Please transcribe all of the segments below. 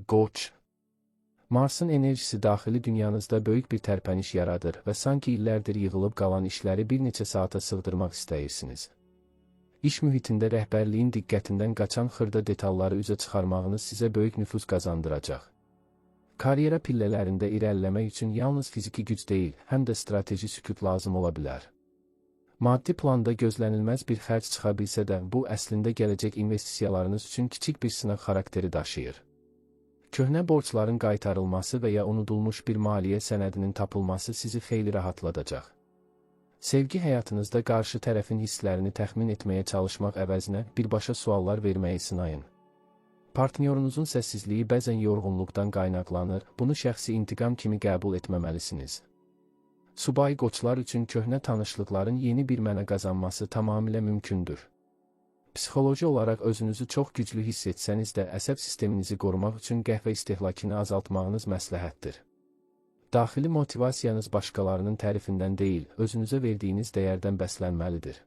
Qoç. Marsın enerjisi daxili dünyanızda böyük bir tərpəniş yaradır və sanki illərdir yığılıb qalan işləri bir neçə saata sığdırmaq istəyirsiniz. İş mühitində rəhbərliyin diqqətindən qaçan xırda detalları üzə çıxarmağınız sizə böyük nüfuz qazandıracaq. Karyera pillələrində irəliləmək üçün yalnız fiziki güc deyil, həm də strateji sükut lazım ola bilər. Maddi planda gözlənilməz bir xərc çıxa bilsə də, bu əslində gələcək investisiyalarınız üçün kiçik bir sınaq xarakteri daşıyır. Köhnə borcların qaytarılması və ya unudulmuş bir maliyyə sənədinin tapılması sizi xeyli rahatladacaq. Sevgi həyatınızda qarşı tərəfin hisslərini təxmin etməyə çalışmaq əvəzinə birbaşa suallar verməyi sınayın. Partnyorunuzun səssizliyi bəzən yorğunluqdan qaynaqlanır, bunu şəxsi intiqam kimi qəbul etməməlisiniz. Subay qoçlar üçün köhnə tanışlıqların yeni bir mənə qazanması tamamilə mümkündür. Psixoloji olaraq özünüzü çox güclü hiss etsəniz də əsəb sisteminizi qorumaq üçün qəhvə istehlakını azaltmağınız məsləhətdir. Daxili motivasiyanız başqalarının tərifindən deyil, özünüzə verdiyiniz dəyərdən bəslənməlidir.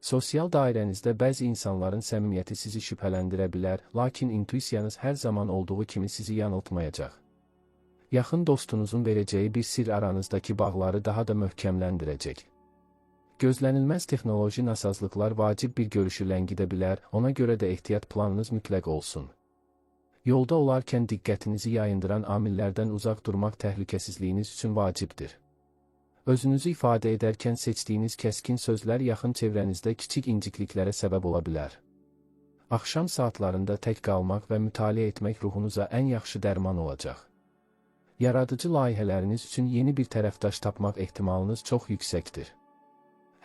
Sosial dairənizdə bəzi insanların səmimiyyəti sizi şübhələndirə bilər, lakin intuisiyanız hər zaman olduğu kimi sizi yanıltmayacaq. Yaxın dostunuzun verəcəyi bir sirr aranızdakı bağları daha da möhkəmləndirəcək. Gözlənilməz texnoloji nasazlıqlar vacib bir görüşü ləngidə bilər, ona görə də ehtiyat planınız mütləq olsun. Yolda olarkən diqqətinizi yayındıran amillərdən uzaq durmaq təhlükəsizliyiniz üçün vacibdir. Özünüzü ifadə edərkən seçdiyiniz kəskin sözlər yaxın çevrənizdə kiçik incikliklərə səbəb ola bilər. Axşam saatlarında tək qalmaq və mütaliə etmək ruhunuza ən yaxşı dərman olacaq. Yaradıcı layihələriniz üçün yeni bir tərəfdaş tapmaq ehtimalınız çox yüksəkdir.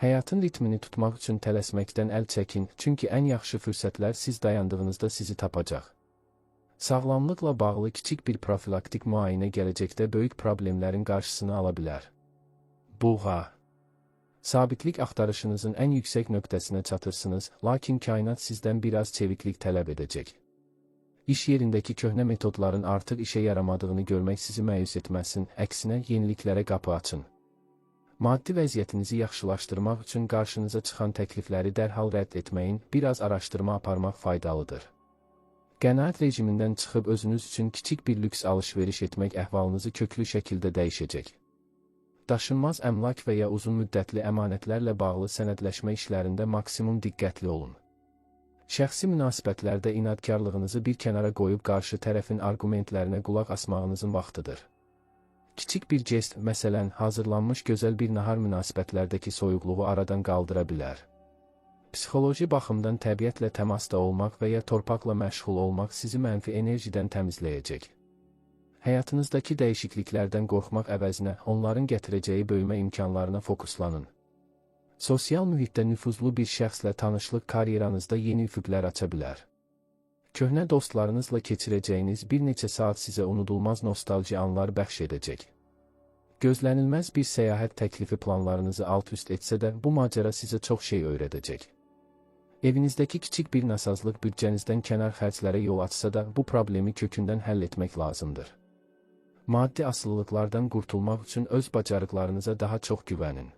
Həyatın ritmini tutmaq üçün tələsməkdən əl çəkin, çünki ən yaxşı fürsətlər siz dayandığınızda sizi tapacaq. Sağlamlıqla bağlı kiçik bir profilaktik müayinə gələcəkdə böyük problemlərin qarşısını ala bilər. Buğa. Sabitlik axtarışınızın ən yüksək nöqtəsinə çatırsınız, lakin kainat sizdən biraz çeviklik tələb edəcək. İş yerindəki köhnə metodların artıq işə yaramadığını görmək sizi məyus etməsin, əksinə yeniliklərə qapı açın. Maddi vəziyyətinizi yaxşılaşdırmaq üçün qarşınıza çıxan təklifləri dərhal rədd etməyin, biraz araşdırma aparmaq faydalıdır. Qənaət rejimindən çıxıb özünüz üçün kiçik bir lüks alış-veriş etmək əhvalınızı köklü şəkildə dəyişəcək. Daşınmaz əmlak və ya uzun müddətli əmanətlərlə bağlı sənədləşmə işlərində maksimum diqqətli olun. Şəxsi münasibətlərdə inadkarlığınızı bir kənara qoyub qarşı tərəfin arqumentlərinə qulaq asmağınızın vaxtıdır. Kiçik bir jest, məsələn, hazırlanmış gözəl bir nahar münasibətlərdəki soyuqluğu aradan qaldıra bilər. Psixoloji baxımdan təbiətlə təmasda olmaq və ya torpaqla məşğul olmaq sizi mənfi enerjidən təmizləyəcək. Həyatınızdakı dəyişikliklərdən qorxmaq əvəzinə onların gətirəcəyi böyümə imkanlarına fokuslanın. Sosial mühitdə nüfuzlu bir şəxslə tanışlıq karyeranızda yeni üfüqlər aça bilər. Köhnə dostlarınızla keçirəcəyiniz bir neçə saat sizə unudulmaz nostalji anlar bəxş edəcək. Gözlənilməz bir səyahət təklifi planlarınızı alt-üst etsə də, bu macəra sizə çox şey öyrədəcək. Evinizdəki kiçik bir nasazlıq büdcənizdən kənar xərclərə yol açsa da, bu problemi kökündən həll etmək lazımdır. Maddi asılılıqlardan qurtulmaq üçün öz bacarıqlarınıza daha çox güvənin.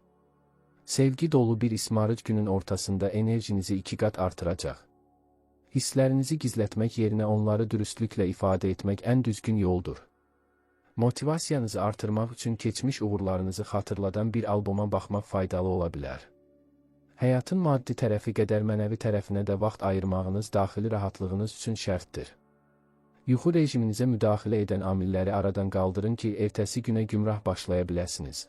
Sevgi dolu bir ismarıc günün ortasında enerjinizi 2 qat artıracaq. Hisslərinizi gizlətmək yerinə onları dürüstlüklə ifadə etmək ən düzgün yoldur. Motivasiyanızı artırmaq üçün keçmiş uğurlarınızı xatırladan bir alboma baxmaq faydalı ola bilər. Həyatın maddi tərəfi qədər mənəvi tərəfinə də vaxt ayırmağınız daxili rahatlığınız üçün şərtdir. Yuxu rejiminizə müdaxilə edən amilləri aradan qaldırın ki, ertəsi günə gümrah başlaya biləsiniz.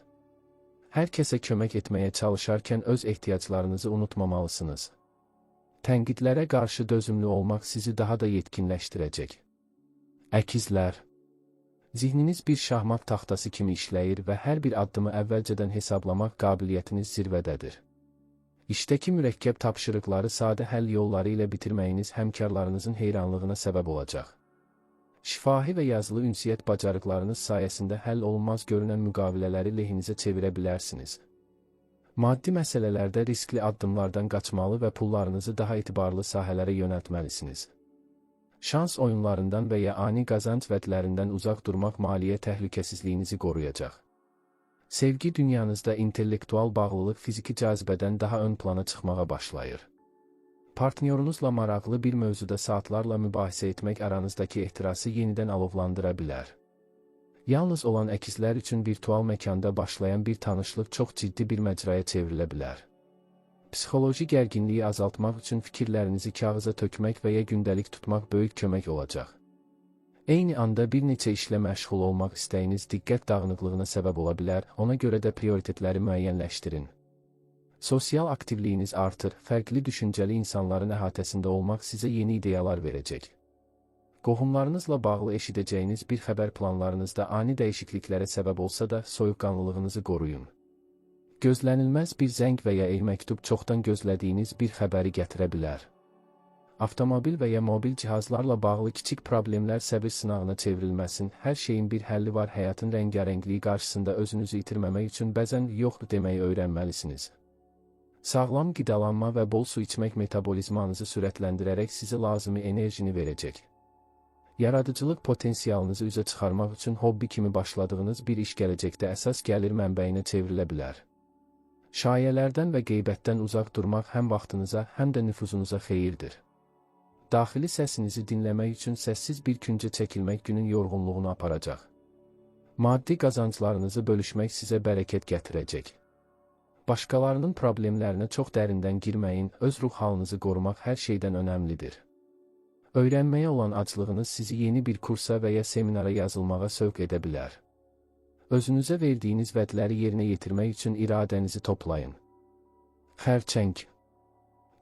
Hər kəsə kömək etməyə çalışarkən öz ehtiyaclarınızı unutmamalısınız. Tənqidlərə qarşı dözümlü olmaq sizi daha da yetkinləşdirəcək. Əkizlər. Zihniniz bir şahmat taxtası kimi işləyir və hər bir addımı əvvəlcədən hesablamaq qabiliyyətiniz zirvədədir. İşdəki mürəkkəb tapşırıqları sadə həll yolları ilə bitirməyiniz həmkarlarınızın heyranlığına səbəb olacaq. Şifahi və yazılı ünsiyyət bacarıqlarınız sayəsində həll olunmaz görünən müqavilələri lehinizə çevirə bilərsiniz. Maddi məsələlərdə riskli addımlardan qaçmalı və pullarınızı daha etibarlı sahələrə yönəltməlisiniz. Şans oyunlarından və ya ani qazanc vədlərindən uzaq durmaq maliyyə təhlükəsizliyinizi qoruyacaq. Sevgi dünyanızda intellektual bağlılıq fiziki cazibədən daha ön plana çıxmağa başlayır. Partnyorunuzla maraqlı bir mövzuda saatlarla mübahisə etmək aranızdakı ehtirası yenidən alovlandıra bilər. Yalnız olan əkizlər üçün virtual məkanda başlayan bir tanışlıq çox ciddi bir məcraya çevrilə bilər. Psixoloji gərginliyi azaltmaq üçün fikirlərinizi kağıza tökmək və ya gündəlik tutmaq böyük kömək olacaq. Eyni anda bir neçə işlə məşğul olmaq istəyiniz diqqət dağınıqlığına səbəb ola bilər, ona görə də prioritetləri müəyyənləşdirin. Sosial aktivliyiniz artır, fərqli düşüncəli insanların əhatəsində olmaq sizə yeni ideyalar verəcək. Qohumlarınızla bağlı eşidəcəyiniz bir xəbər planlarınızda ani dəyişikliklərə səbəb olsa da soyuqqanlılığınızı qoruyun. Gözlənilməz bir zəng və ya e-məktub çoxdan gözlədiyiniz bir xəbəri gətirə bilər. Avtomobil və ya mobil cihazlarla bağlı kiçik problemlər səbir sınağına çevrilməsin, hər şeyin bir həlli var, həyatın rəngarəngliyi qarşısında özünüzü itirməmək üçün bəzən yoxdur deməyi öyrənməlisiniz. Sağlam qidalanma və bol su içmək metabolizmanızı sürətləndirərək sizə lazımi enerjini verəcək. Yaradıcılıq potensialınızı üzə çıxarmaq üçün hobbi kimi başladığınız bir iş gələcəkdə əsas gəlir mənbəyinə çevrilə bilər. Şayələrdən və qeybətdən uzaq durmaq həm vaxtınıza, həm də nüfuzunuza xeyirdir. Daxili səsinizi dinləmək üçün səssiz bir küncə çəkilmək günün yorğunluğunu aparacaq. Maddi qazanclarınızı bölüşmək sizə bərəkət gətirəcək. Başqalarının problemlərinə çox dərindən girməyin, öz ruh halınızı qorumaq hər şeydən önəmlidir. Öyrənməyə olan aclığınız sizi yeni bir kursa və ya seminara yazılmağa sövq edə bilər. Özünüzə verdiyiniz vədləri yerinə yetirmək üçün iradənizi toplayın. Xərçəng.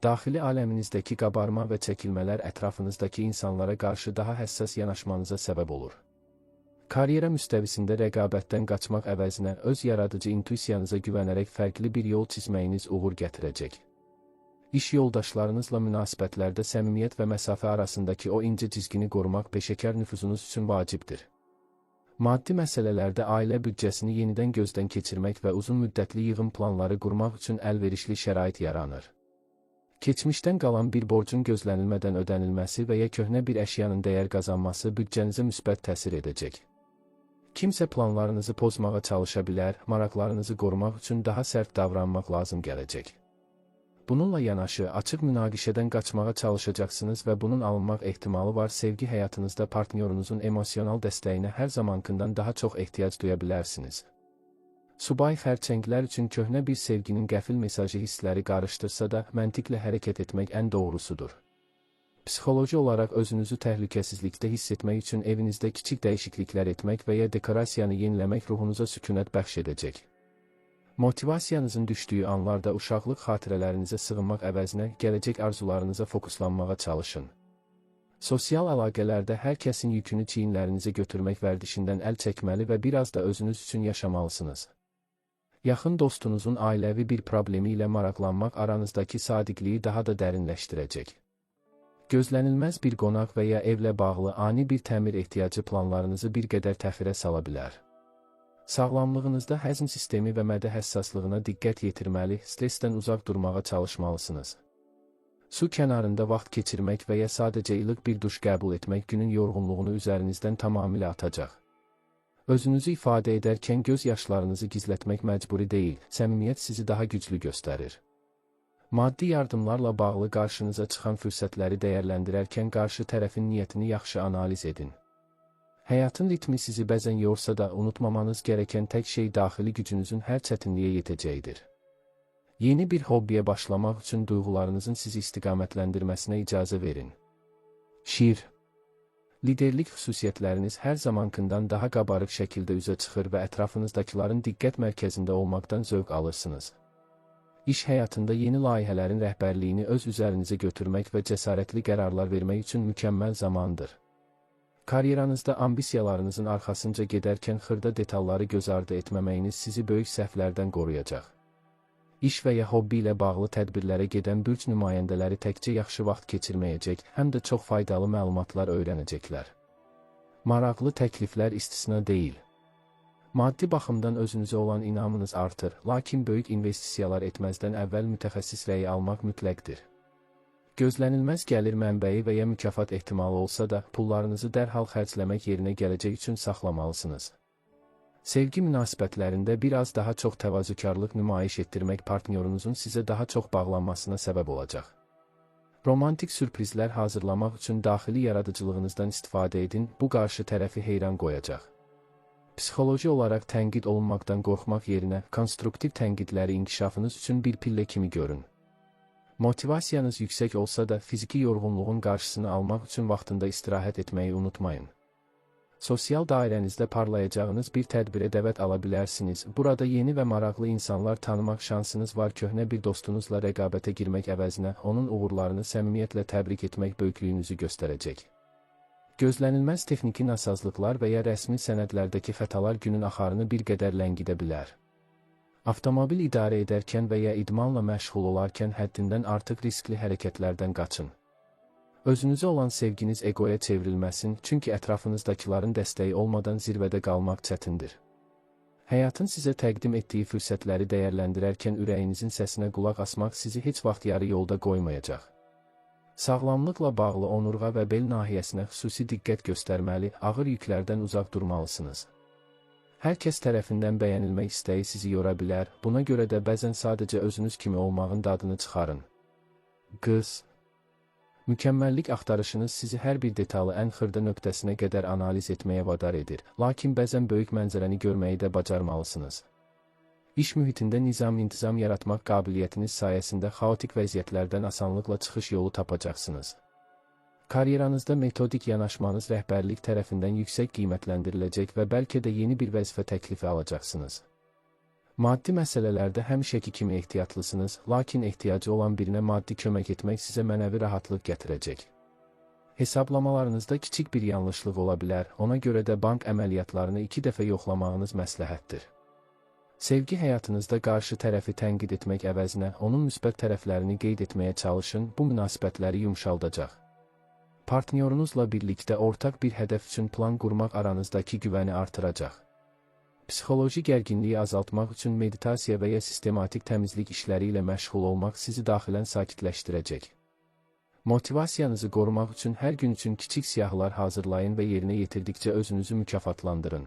Daxili aləminizdəki qabarma və çəkilmələr ətrafınızdakı insanlara qarşı daha həssas yanaşmanıza səbəb olur. Karyera müstəvisində rəqabətdən qaçmaq əvəzinə öz yaradıcı intuisiyanıza güvənərək fərqli bir yol çizməyiniz uğur gətirəcək. İş yoldaşlarınızla münasibətlərdə səmimiyyət və məsafə arasındakı o incə cizgini qorumaq peşəkar nüfuzunuz üçün vacibdir. Maddi məsələlərdə ailə büdcəsini yenidən gözdən keçirmək və uzun müddətli yığım planları qurmaq üçün əlverişli şərait yaranır. Keçmişdən qalan bir borcun gözlənilmədən ödənilməsi və ya köhnə bir əşyanın dəyər qazanması büdcənizə müsbət təsir edəcək. Kimsə planlarınızı pozmağa çalışa bilər, maraqlarınızı qorumaq üçün daha sərt davranmaq lazım gələcək. Bununla yanaşı, açıq münaqişədən qaçmağa çalışacaqsınız və bunun alınmaq ehtimalı var. Sevgi həyatınızda partnyorunuzun emosional dəstəyinə hər zamankından daha çox ehtiyac duya bilərsiniz. Subay xərçənglər üçün köhnə bir sevginin qəfil mesajı hissləri qarışdırsa da, məntiqlə hərəkət etmək ən doğrusudur. Psixoloji olaraq özünüzü təhlükəsizlikdə hiss etmək üçün evinizdə kiçik dəyişikliklər etmək və ya dekorasiyanı yeniləmək ruhunuza sükunət bəxş edəcək. Motivasiyanızın düşdüyü anlarda uşaqlıq xatirələrinizə sığınmaq əvəzinə gələcək arzularınıza fokuslanmağa çalışın. Sosial əlaqələrdə hər kəsin yükünü çiyinlərinizə götürmək vərdişindən əl çəkməli və biraz da özünüz üçün yaşamalısınız. Yaxın dostunuzun ailəvi bir problemi ilə maraqlanmaq aranızdakı sadiqliyi daha da dərinləşdirəcək. Gözlənilməz bir qonaq və ya evlə bağlı ani bir təmir ehtiyacı planlarınızı bir qədər təxirə sala bilər. Sağlamlığınızda həzm sistemi və mədə həssaslığına diqqət yetirməli, stressdən uzaq durmağa çalışmalısınız. Su kənarında vaxt keçirmək və ya sadəcə ilıq bir duş qəbul etmək günün yorğunluğunu üzərinizdən tamamilə atacaq. Özünüzü ifadə edərkən göz yaşlarınızı gizlətmək məcburi deyil, səmimiyyət sizi daha güclü göstərir. Maddi yardımlarla bağlı qarşınıza çıxan fürsətləri dəyərləndirərkən qarşı tərəfin niyyətini yaxşı analiz edin. Həyatın ritmi sizi bəzən yorsa da unutmamanız gərəkən tək şey daxili gücünüzün hər çətinliyə yetəcəyidir. Yeni bir hobbiyə başlamaq üçün duyğularınızın sizi istiqamətləndirməsinə icazə verin. Şiir. Liderlik xüsusiyyətləriniz hər zamankından daha qabarıq şəkildə üzə çıxır və ətrafınızdakıların diqqət mərkəzində olmaqdan zövq alırsınız. İş həyatında yeni layihələrin rəhbərliyini öz üzərinizə götürmək və cəsarətli qərarlar vermək üçün mükəmməl zamandır. Karyeranızda ambisiyalarınızın arxasınca gedərkən xırda detalları göz ardı etməməyiniz sizi böyük səhvlərdən qoruyacaq. İş və ya hobbi ilə bağlı tədbirlərə gedən bürc nümayəndələri təkcə yaxşı vaxt keçirməyəcək, həm də çox faydalı məlumatlar öyrənəcəklər. Maraqlı təkliflər istisna deyil. Maddi baxımdan özünüzə olan inamınız artır, lakin böyük investisiyalar etməzdən əvvəl mütəxəssis rəyi almaq mütləqdir. Gözlənilməz gəlir mənbəyi və ya mükafat ehtimalı olsa da, pullarınızı dərhal xərcləmək yerinə gələcək üçün saxlamalısınız. Sevgi münasibətlərində biraz daha çox təvazökarlıq nümayiş etdirmək partnyorunuzun sizə daha çox bağlanmasına səbəb olacaq. Romantik sürprizlər hazırlamaq üçün daxili yaradıcılığınızdan istifadə edin, bu qarşı tərəfi heyran qoyacaq. Psixoloji olaraq tənqid olunmaqdan qorxmaq yerinə konstruktiv tənqidləri inkişafınız üçün bir pillə kimi görün. Motivasiyanız yüksək olsa da fiziki yorğunluğun qarşısını almaq üçün vaxtında istirahət etməyi unutmayın. Sosial dairənizdə parlayacağınız bir tədbirə dəvət ala bilərsiniz. Burada yeni və maraqlı insanlar tanımaq şansınız var. Köhnə bir dostunuzla rəqabətə girmək əvəzinə onun uğurlarını səmimiyyətlə təbrik etmək böyüklüyünüzü göstərəcək. Gözlənilməz texniki nasazlıqlar və ya rəsmi sənədlərdəki xətalar günün axarını bir qədər ləngidə bilər. Avtomobil idarə edərkən və ya idmanla məşğul olarkən həddindən artıq riskli hərəkətlərdən qaçın. Özünüzə olan sevginiz egoya çevrilməsin, çünki ətrafınızdakıların dəstəyi olmadan zirvədə qalmaq çətindir. Həyatın sizə təqdim etdiyi fürsətləri dəyərləndirərkən ürəyinizin səsinə qulaq asmaq sizi heç vaxt yarı yolda qoymayacaq. Sağlamlıqla bağlı onurğa və bel nahiyəsinə xüsusi diqqət göstərməli, ağır yüklərdən uzaq durmalısınız. Hər kəs tərəfindən bəyənilmək istəyi sizi yora bilər, buna görə də bəzən sadəcə özünüz kimi olmağın dadını çıxarın. Qız. Mükəmməllik axtarışınız sizi hər bir detalı ən xırda nöqtəsinə qədər analiz etməyə vadar edir, lakin bəzən böyük mənzərəni görməyi də bacarmalısınız. İş mühitində nizam-intizam yaratmaq qabiliyyətiniz sayəsində xaotik vəziyyətlərdən asanlıqla çıxış yolu tapacaqsınız. Karyeranızda metodik yanaşmanız rəhbərlik tərəfindən yüksək qiymətləndiriləcək və bəlkə də yeni bir vəzifə təklifi alacaqsınız. Maddi məsələlərdə həmişəki kimi ehtiyatlısınız, lakin ehtiyacı olan birinə maddi kömək etmək sizə mənəvi rahatlıq gətirəcək. Hesablamalarınızda kiçik bir yanlışlıq ola bilər, ona görə də bank əməliyyatlarını 2 dəfə yoxlamağınız məsləhətdir. Sevgi həyatınızda qarşı tərəfi tənqid etmək əvəzinə onun müsbət tərəflərini qeyd etməyə çalışın, bu münasibətləri yumşaldacaq. Partnyorunuzla birlikdə ortaq bir hədəf üçün plan qurmaq aranızdakı güvəni artıracaq. Psixoloji gərginliyi azaltmaq üçün meditasiya və ya sistematik təmizlik işləri ilə məşğul olmaq sizi daxilən sakitləşdirəcək. Motivasiyanızı qorumaq üçün hər gün üçün kiçik siyahılar hazırlayın və yerinə yetirdikcə özünüzü mükafatlandırın.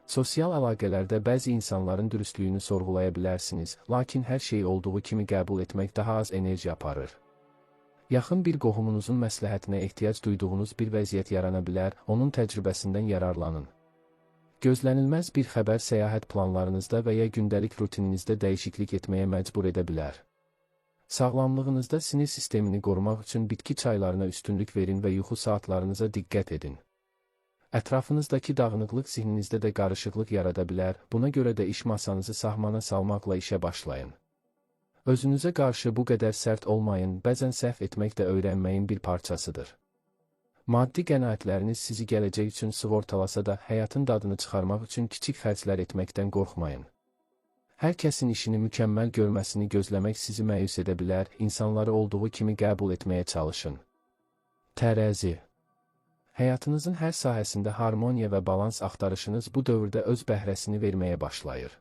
Sosial əlaqələrdə bəzi insanların dürüstlüyünü sorğulaya bilərsiniz, lakin hər şeyi olduğu kimi qəbul etmək daha az enerji aparır. Yaxın bir qohumunuzun məsləhətinə ehtiyac duyduğunuz bir vəziyyət yarana bilər, onun təcrübəsindən yararlanın. Gözlənilməz bir xəbər səyahət planlarınızda və ya gündəlik rutininizdə dəyişiklik etməyə məcbur edə bilər. Sağlamlığınızda sinir sistemini qorumaq üçün bitki çaylarına üstünlük verin və yuxu saatlarınıza diqqət edin. Ətrafınızdakı dağınıqlıq zihninizdə də qarışıqlıq yarada bilər, buna görə də iş masanızı sahmana salmaqla işə başlayın. Özünüzə qarşı bu qədər sərt olmayın, bəzən səhv etmək də öyrənməyin bir parçasıdır. Maddi qənaətləriniz sizi gələcək üçün sığortalasa da, həyatın dadını çıxarmaq üçün kiçik xərclər etməkdən qorxmayın. Hər kəsin işini mükəmməl görməsini gözləmək sizi məyus edə bilər, insanları olduğu kimi qəbul etməyə çalışın. Tərəzi. Həyatınızın hər sahəsində harmoniya və balans axtarışınız bu dövrdə öz bəhrəsini verməyə başlayır.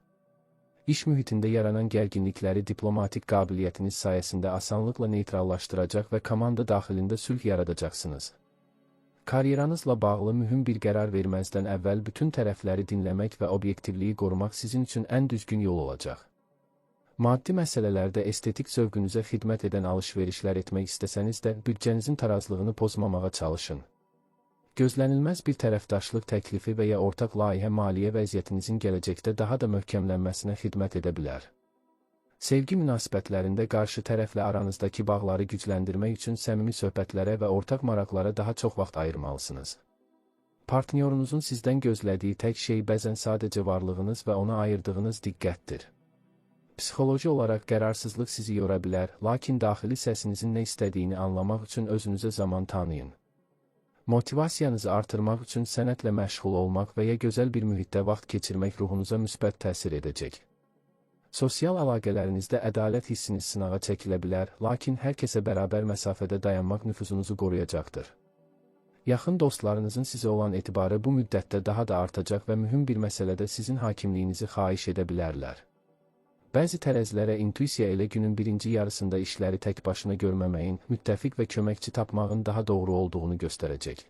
İş mühitində yaranan gərginlikləri diplomatik qabiliyyətiniz sayəsində asanlıqla neytrallaşdıracaq və komanda daxilində sülh yaradacaqsınız. Karyeranızla bağlı mühüm bir qərar verməzdən əvvəl bütün tərəfləri dinləmək və obyektivliyi qorumaq sizin üçün ən düzgün yol olacaq. Maddi məsələlərdə estetik zövqünüzə xidmət edən alış-verişlər etmək istəsəniz də, büdcənizin tarazlığını pozmamağa çalışın. Gözlənilməz bir tərəfdaşlıq təklifi və ya ortaq layihə maliyyə vəziyyətinizin gələcəkdə daha da möhkəmlənməsinə xidmət edə bilər. Sevgi münasibətlərində qarşı tərəflə aranızdakı bağları gücləndirmək üçün səmimi söhbətlərə və ortaq maraqlara daha çox vaxt ayırmalısınız. Partnyorunuzun sizdən gözlədiyi tək şey bəzən sadəcə varlığınız və ona ayırdığınız diqqətdir. Psixoloji olaraq qərarsızlıq sizi yora bilər, lakin daxili səsinizin nə istədiyini anlamaq üçün özünüzə zaman tanıyın. Motivasiyanızı artırmaq üçün sənətlə məşğul olmaq və ya gözəl bir mühitdə vaxt keçirmək ruhunuza müsbət təsir edəcək. Sosial əlaqələrinizdə ədalət hissiniz sınağa çəkilə bilər, lakin hər kəsə bərabər məsafədə dayanmaq nüfuzunuzu qoruyacaqdır. Yaxın dostlarınızın sizə olan etibarı bu müddətdə daha da artacaq və mühüm bir məsələdə sizin hakimliyinizi xahiş edə bilərlər. Bəzi tərəzilərə intuisiya ilə günün birinci yarısında işləri tək başına görməməyin, müttəfiq və köməkçi tapmağın daha doğru olduğunu göstərəcək.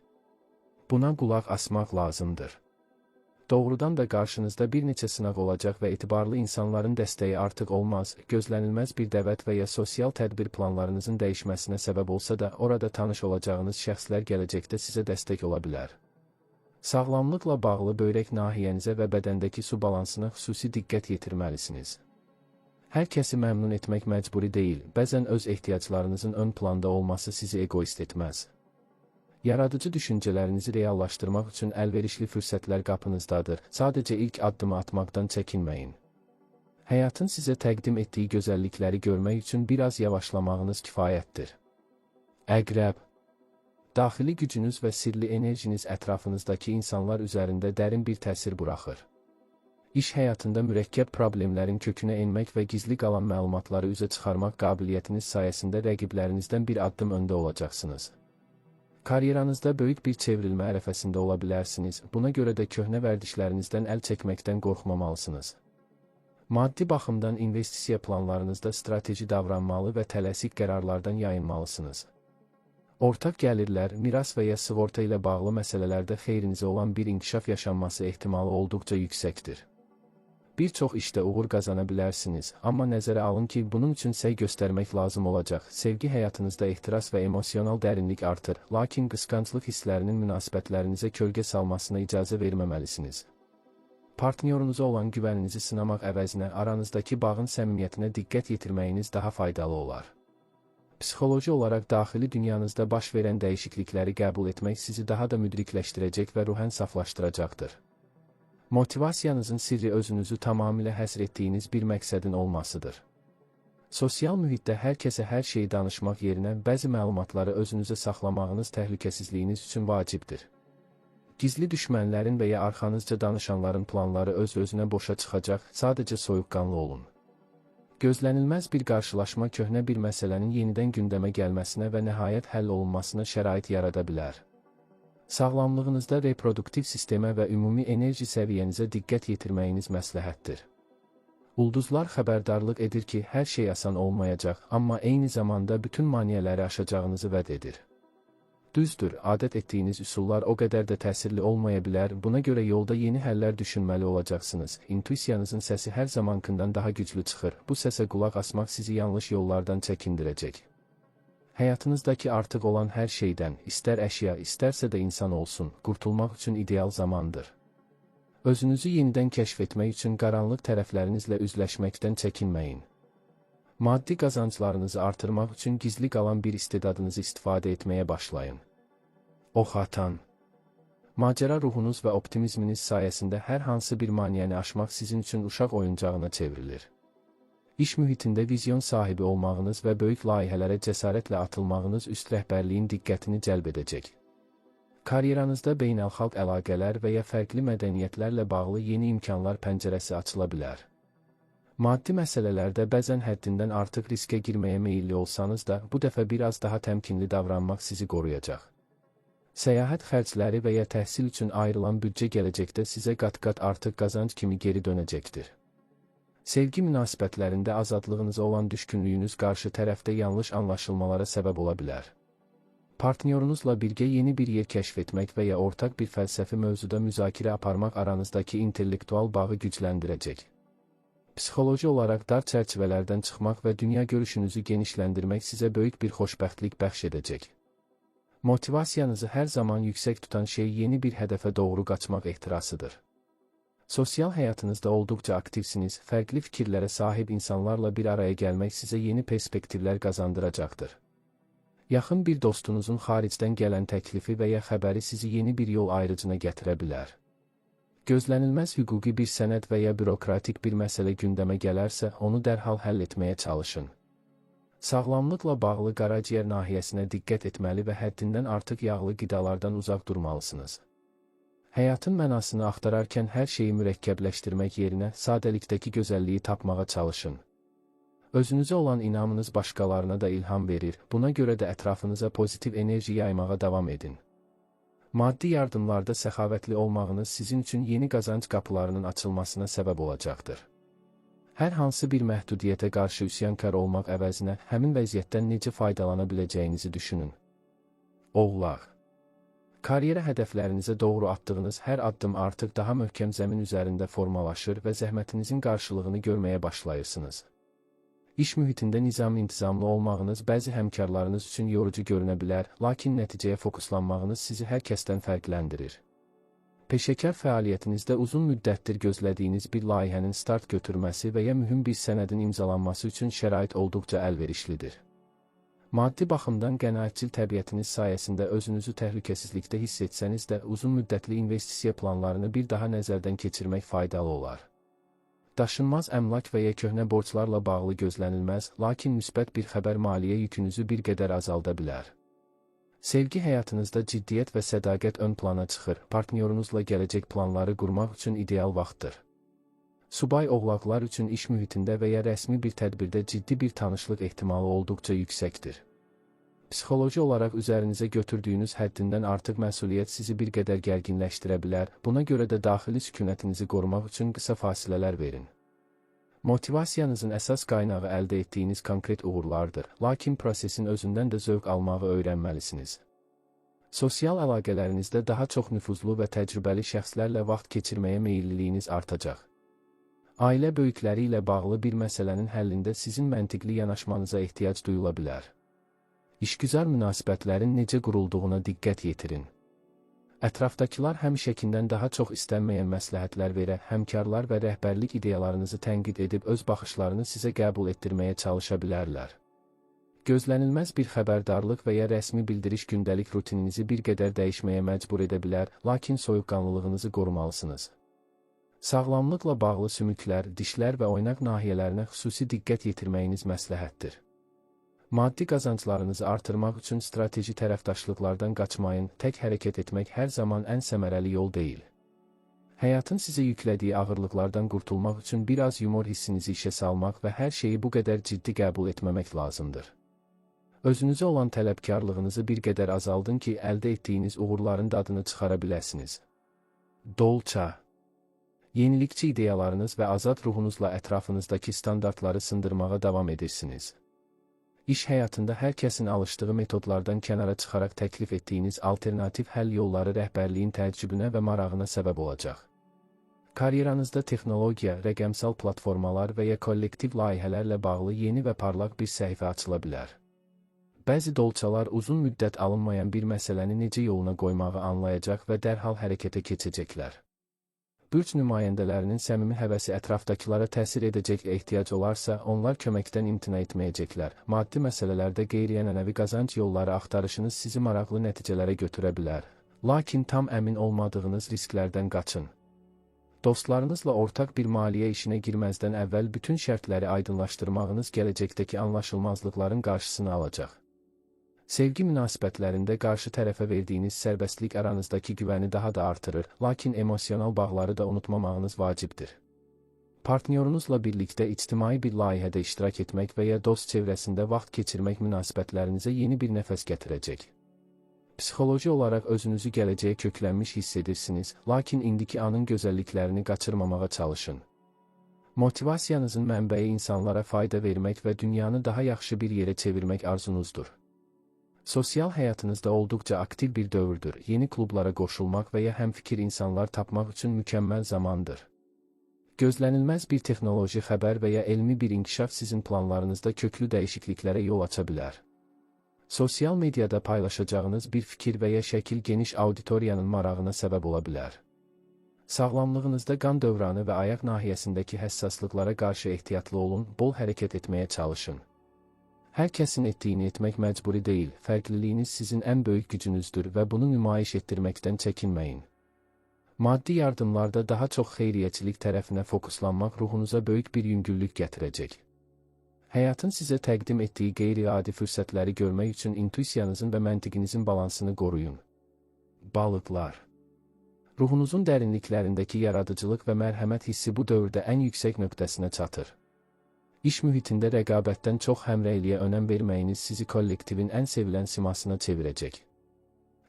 Buna qulaq asmaq lazımdır. Doğrudan da qarşınızda bir neçə sınaq olacaq və etibarlı insanların dəstəyi artıq olmaz, gözlənilməz bir dəvət və ya sosial tədbir planlarınızın dəyişməsinə səbəb olsa da, orada tanış olacağınız şəxslər gələcəkdə sizə dəstək ola bilər. Sağlamlıqla bağlı böbrək nahiyənizə və bədəndəki su balansına xüsusi diqqət yetirməlisiniz. Hər kəsi məmnun etmək məcburi deyil, bəzən öz ehtiyaclarınızın ön planda olması sizi egoist etməz. Yaradıcı düşüncələrinizi reallaşdırmaq üçün əlverişli fürsətlər qapınızdadır, sadəcə ilk addımı atmaqdan çəkinməyin. Həyatın sizə təqdim etdiyi gözəllikləri görmək üçün biraz yavaşlamağınız kifayətdir. Əqrəb, daxili gücünüz və sirli enerjiniz ətrafınızdakı insanlar üzərində dərin bir təsir buraxır. İş həyatında mürəkkəb problemlərin kökünə enmək və gizli qalan məlumatları üzə çıxarmaq qabiliyyətiniz sayəsində rəqiblərinizdən bir addım öndə olacaqsınız. Karyeranızda böyük bir çevrilmə ərəfəsində ola bilərsiniz, buna görə də köhnə vərdişlərinizdən əl çəkməkdən qorxmamalısınız. Maddi baxımdan investisiya planlarınızda strateji davranmalı və tələsik qərarlardan yayınmalısınız. Ortaq gəlirlər, miras və ya sığorta ilə bağlı məsələlərdə xeyrinizə olan bir inkişaf yaşanması ehtimalı olduqca yüksəkdir. Bir çox işdə uğur qazana bilərsiniz, amma nəzərə alın ki, bunun üçün səy göstərmək lazım olacaq. Sevgi həyatınızda ehtiras və emosional dərinlik artır, lakin qısqanclıq hisslərinin münasibətlərinizə kölgə salmasına icazə verməməlisiniz. Partnyorunuza olan güvəninizi sınamaq əvəzinə aranızdakı bağın səmimiyyətinə diqqət yetirməyiniz daha faydalı olar. Psixoloji olaraq daxili dünyanızda baş verən dəyişiklikləri qəbul etmək sizi daha da müdrikləşdirəcək və ruhən saflaşdıracaqdır. Motivasiyanızın sirri özünüzü tamamilə həsr etdiyiniz bir məqsədin olmasıdır. Sosial mühitdə hər kəsə hər şeyi danışmaq yerinə bəzi məlumatları özünüzə saxlamağınız təhlükəsizliyiniz üçün vacibdir. Gizli düşmənlərin və ya arxanızca danışanların planları öz-özünə boşa çıxacaq, sadəcə soyuqqanlı olun. Gözlənilməz bir qarşılaşma köhnə bir məsələnin yenidən gündəmə gəlməsinə və nəhayət həll olunmasına şərait yarada bilər. Sağlamlığınızda reproduktiv sistemə və ümumi enerji səviyyənizə diqqət yetirməyiniz məsləhətdir. Ulduzlar xəbərdarlıq edir ki, hər şey asan olmayacaq, amma eyni zamanda bütün maneələri aşacağınızı vəd edir. Düzdür, adət etdiyiniz üsullar o qədər də təsirli olmaya bilər, buna görə yolda yeni həllər düşünməli olacaqsınız. İntuisiyanızın səsi hər zamankından daha güclü çıxır, bu səsə qulaq asmaq sizi yanlış yollardan çəkindirəcək. Həyatınızdakı artıq olan hər şeydən, istər əşya, istərsə də insan olsun, qurtulmaq üçün ideal zamandır. Özünüzü yenidən kəşf etmək üçün qaranlıq tərəflərinizlə üzləşməkdən çəkinməyin. Maddi qazanclarınızı artırmaq üçün gizli qalan bir istedadınızı istifadə etməyə başlayın. Ox atan. Macəra ruhunuz və optimizminiz sayəsində hər hansı bir maneəni aşmaq sizin üçün uşaq oyuncağına çevrilir. İş mühitində vizyon sahibi olmağınız və böyük layihələrə cəsarətlə atılmağınız üst rəhbərliyin diqqətini cəlb edəcək. Karyeranızda beynəlxalq əlaqələr və ya fərqli mədəniyyətlərlə bağlı yeni imkanlar pəncərəsi açıla bilər. Maddi məsələlərdə bəzən həddindən artıq riskə girməyə meyilli olsanız da, bu dəfə biraz daha təmkinli davranmaq sizi qoruyacaq. Səyahət xərcləri və ya təhsil üçün ayrılan büdcə gələcəkdə sizə qat-qat artıq qazanc kimi geri dönəcəkdir. Sevgi münasibətlərində azadlığınıza olan düşkünlüyünüz qarşı tərəfdə yanlış anlaşılmalara səbəb ola bilər. Partnyorunuzla birgə yeni bir yer kəşf etmək və ya ortaq bir fəlsəfi mövzuda müzakirə aparmaq aranızdakı intellektual bağı gücləndirəcək. Psixoloji olaraq dar çərçivələrdən çıxmaq və dünya görüşünüzü genişləndirmək sizə böyük bir xoşbəxtlik bəxş edəcək. Motivasiyanızı hər zaman yüksək tutan şey yeni bir hədəfə doğru qaçmaq ehtirasıdır. Sosial həyatınızda olduqca aktivsiniz, fərqli fikirlərə sahib insanlarla bir araya gəlmək sizə yeni perspektivlər qazandıracaqdır. Yaxın bir dostunuzun xaricdən gələn təklifi və ya xəbəri sizi yeni bir yol ayrıcına gətirə bilər. Gözlənilməz hüquqi bir sənəd və ya bürokratik bir məsələ gündəmə gələrsə, onu dərhal həll etməyə çalışın. Sağlamlıqla bağlı qaraciyər nahiyəsinə diqqət etməli və həddindən artıq yağlı qidalardan uzaq durmalısınız. Həyatın mənasını axtararkən hər şeyi mürəkkəbləşdirmək yerinə sadəlikdəki gözəlliyi tapmağa çalışın. Özünüzə olan inamınız başqalarına da ilham verir, buna görə də ətrafınıza pozitiv enerji yaymağa davam edin. Maddi yardımlarda səxavətli olmağınız sizin üçün yeni qazanc qapılarının açılmasına səbəb olacaqdır. Hər hansı bir məhdudiyyətə qarşı üsyankar olmaq əvəzinə həmin vəziyyətdən necə faydalana biləcəyinizi düşünün. Oğlaq. Karyera hədəflərinizə doğru atdığınız hər addım artıq daha möhkəm zəmin üzərində formalaşır və zəhmətinizin qarşılığını görməyə başlayırsınız. İş mühitində nizam-intizamlı olmağınız bəzi həmkarlarınız üçün yorucu görünə bilər, lakin nəticəyə fokuslanmağınız sizi hər kəsdən fərqləndirir. Peşəkar fəaliyyətinizdə uzun müddətdir gözlədiyiniz bir layihənin start götürməsi və ya mühüm bir sənədin imzalanması üçün şərait olduqca əlverişlidir. Maddi baxımdan qənaətcil təbiətiniz sayəsində özünüzü təhlükəsizlikdə hiss etsəniz də uzun müddətli investisiya planlarını bir daha nəzərdən keçirmək faydalı olar. Daşınmaz əmlak və ya köhnə borclarla bağlı gözlənilməz, lakin müsbət bir xəbər maliyyə yükünüzü bir qədər azalda bilər. Sevgi həyatınızda ciddiyyət və sədaqət ön plana çıxır, partnyorunuzla gələcək planları qurmaq üçün ideal vaxtdır. Subay oğlaqlar üçün iş mühitində və ya rəsmi bir tədbirdə ciddi bir tanışlıq ehtimalı olduqca yüksəkdir. Psixoloji olaraq üzərinizə götürdüyünüz həddindən artıq məsuliyyət sizi bir qədər gərginləşdirə bilər, buna görə də daxili sükunətinizi qorumaq üçün qısa fasilələr verin. Motivasiyanızın əsas qaynağı əldə etdiyiniz konkret uğurlardır, lakin prosesin özündən də zövq almağı öyrənməlisiniz. Sosial əlaqələrinizdə daha çox nüfuzlu və təcrübəli şəxslərlə vaxt keçirməyə meyilliliyiniz artacaq. Ailə böyükləri ilə bağlı bir məsələnin həllində sizin məntiqli yanaşmanıza ehtiyac duyula bilər. İşgüzar münasibətlərin necə qurulduğuna diqqət yetirin. Ətrafdakılar həmişəkindən daha çox istənməyən məsləhətlər verə, həmkarlar və rəhbərlik ideyalarınızı tənqid edib öz baxışlarını sizə qəbul etdirməyə çalışa bilərlər. Gözlənilməz bir xəbərdarlıq və ya rəsmi bildiriş gündəlik rutininizi bir qədər dəyişməyə məcbur edə bilər, lakin soyuqqanlılığınızı qorumalısınız. Sağlamlıqla bağlı sümüklər, dişlər və oynaq nahiyələrinə xüsusi diqqət yetirməyiniz məsləhətdir. Maddi qazanclarınızı artırmaq üçün strateji tərəfdaşlıqlardan qaçmayın, tək hərəkət etmək hər zaman ən səmərəli yol deyil. Həyatın sizə yüklədiyi ağırlıqlardan qurtulmaq üçün biraz yumor hissinizi işə salmaq və hər şeyi bu qədər ciddi qəbul etməmək lazımdır. Özünüzə olan tələbkarlığınızı bir qədər azaldın ki, əldə etdiyiniz uğurların dadını çıxara biləsiniz. Dolça. Yenilikçi ideyalarınız və azad ruhunuzla ətrafınızdakı standartları sındırmağa davam edirsiniz. İş həyatında hər kəsin alışdığı metodlardan kənara çıxaraq təklif etdiyiniz alternativ həll yolları rəhbərliyin təəccübünə və marağına səbəb olacaq. Karyeranızda texnologiya, rəqəmsal platformalar və ya kollektiv layihələrlə bağlı yeni və parlaq bir səhifə açıla bilər. Bəzi dolçalar uzun müddət alınmayan bir məsələni necə yoluna qoymağı anlayacaq və dərhal hərəkətə keçəcəklər. Bürc nümayəndələrinin səmimi həvəsi ətrafdakılara təsir edəcək ehtiyac olarsa, onlar köməkdən imtina etməyəcəklər. Maddi məsələlərdə qeyri-ənənəvi qazanc yolları axtarışınız sizi maraqlı nəticələrə götürə bilər. Lakin tam əmin olmadığınız risklərdən qaçın. Dostlarınızla ortaq bir maliyyə işinə girməzdən əvvəl bütün şərtləri aydınlaşdırmağınız gələcəkdəki anlaşılmazlıqların qarşısını alacaq. Sevgi münasibətlərində qarşı tərəfə verdiyiniz sərbəstlik aranızdakı güvəni daha da artırır, lakin emosional bağları da unutmamağınız vacibdir. Partnyorunuzla birlikdə ictimai bir layihədə iştirak etmək və ya dost çevrəsində vaxt keçirmək münasibətlərinizə yeni bir nəfəs gətirəcək. Psixoloji olaraq özünüzü gələcəyə köklənmiş hiss edirsiniz, lakin indiki anın gözəlliklərini qaçırmamağa çalışın. Motivasiyanızın mənbəyi insanlara fayda vermək və dünyanı daha yaxşı bir yerə çevirmək arzunuzdur. Sosial həyatınızda olduqca aktiv bir dövrdür, yeni klublara qoşulmaq və ya həmfikir insanlar tapmaq üçün mükəmməl zamandır. Gözlənilməz bir texnoloji xəbər və ya elmi bir inkişaf sizin planlarınızda köklü dəyişikliklərə yol aça bilər. Sosial mediada paylaşacağınız bir fikir və ya şəkil geniş auditoriyanın marağına səbəb ola bilər. Sağlamlığınızda qan dövranı və ayaq nahiyəsindəki həssaslıqlara qarşı ehtiyatlı olun, bol hərəkət etməyə çalışın. Hər kəsin etdiyini etmək məcburi deyil, fərqliliyiniz sizin ən böyük gücünüzdür və bunu nümayiş etdirməkdən çəkinməyin. Maddi yardımlarda daha çox xeyriyyəçilik tərəfinə fokuslanmaq ruhunuza böyük bir yüngüllük gətirəcək. Həyatın sizə təqdim etdiyi qeyri-adi fürsətləri görmək üçün intuisiyanızın və məntiqinizin balansını qoruyun. Balıqlar. Ruhunuzun dərinliklərindəki yaradıcılıq və mərhəmət hissi bu dövrdə ən yüksək nöqtəsinə çatır. İş mühitində rəqabətdən çox həmrəyliyə önəm verməyiniz sizi kollektivin ən sevilən simasına çevirəcək.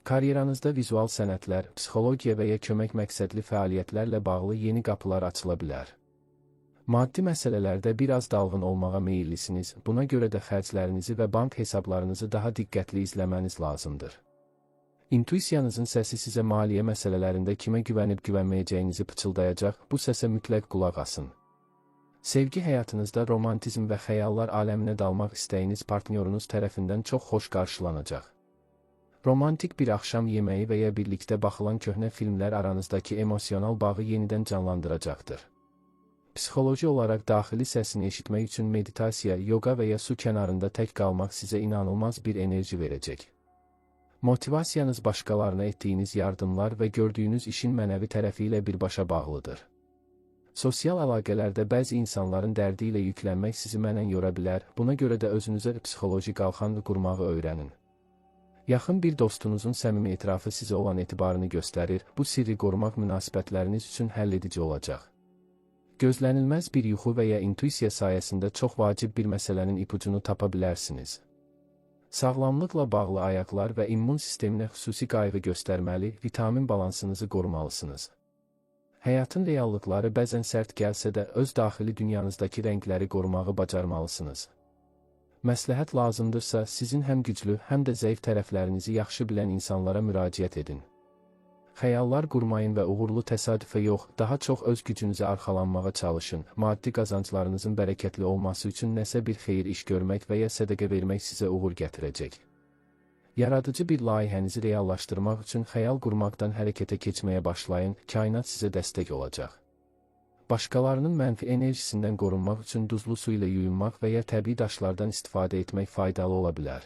Karyeranızda vizual sənətlər, psixologiya və ya kömək məqsədli fəaliyyətlərlə bağlı yeni qapılar açıla bilər. Maddi məsələlərdə biraz dalğın olmağa meyillisiniz, buna görə də xərclərinizi və bank hesablarınızı daha diqqətli izləməniz lazımdır. İntuisiyanızın səsi sizə maliyyə məsələlərində kimə güvənib güvənməyəcəyinizi pıçıldayacaq, bu səsə mütləq qulaq asın. Sevgi həyatınızda romantizm və xəyallar aləminə dalmaq istəyiniz partnyorunuz tərəfindən çox xoş qarşılanacaq. Romantik bir axşam yeməyi və ya birlikdə baxılan köhnə filmlər aranızdakı emosional bağı yenidən canlandıracaqdır. Psixoloji olaraq daxili səsini eşitmək üçün meditasiya, yoga və ya su kənarında tək qalmaq sizə inanılmaz bir enerji verəcək. Motivasiyanız başqalarına etdiyiniz yardımlar və gördüyünüz işin mənəvi tərəfi ilə birbaşa bağlıdır. Sosial əlaqələrdə bəzi insanların dərdi ilə yüklənmək sizi mənən yora bilər, buna görə də özünüzə psixoloji qalxan qurmağı öyrənin. Yaxın bir dostunuzun səmimi etirafı sizə olan etibarını göstərir, bu sirri qorumaq münasibətləriniz üçün həlledici olacaq. Gözlənilməz bir yuxu və ya intuisiya sayəsində çox vacib bir məsələnin ipucunu tapa bilərsiniz. Sağlamlıqla bağlı ayaqlar və immun sisteminə xüsusi qayğı göstərməli, vitamin balansınızı qorumalısınız. Həyatın reallıqları bəzən sərt gəlsə də öz daxili dünyanızdakı rəngləri qorumağı bacarmalısınız. Məsləhət lazımdırsa, sizin həm güclü, həm də zəif tərəflərinizi yaxşı bilən insanlara müraciət edin. Xəyallar qurmayın və uğurlu təsadüfə yox, daha çox öz gücünüzə arxalanmağa çalışın. Maddi qazanclarınızın bərəkətli olması üçün nəsə bir xeyir iş görmək və ya sədəqə vermək sizə uğur gətirəcək. Yaradıcı bir layihənizi reallaşdırmaq üçün xəyal qurmaqdan hərəkətə keçməyə başlayın, kainat sizə dəstək olacaq. Başqalarının mənfi enerjisindən qorunmaq üçün duzlu su ilə yuyunmaq və ya təbii daşlardan istifadə etmək faydalı ola bilər.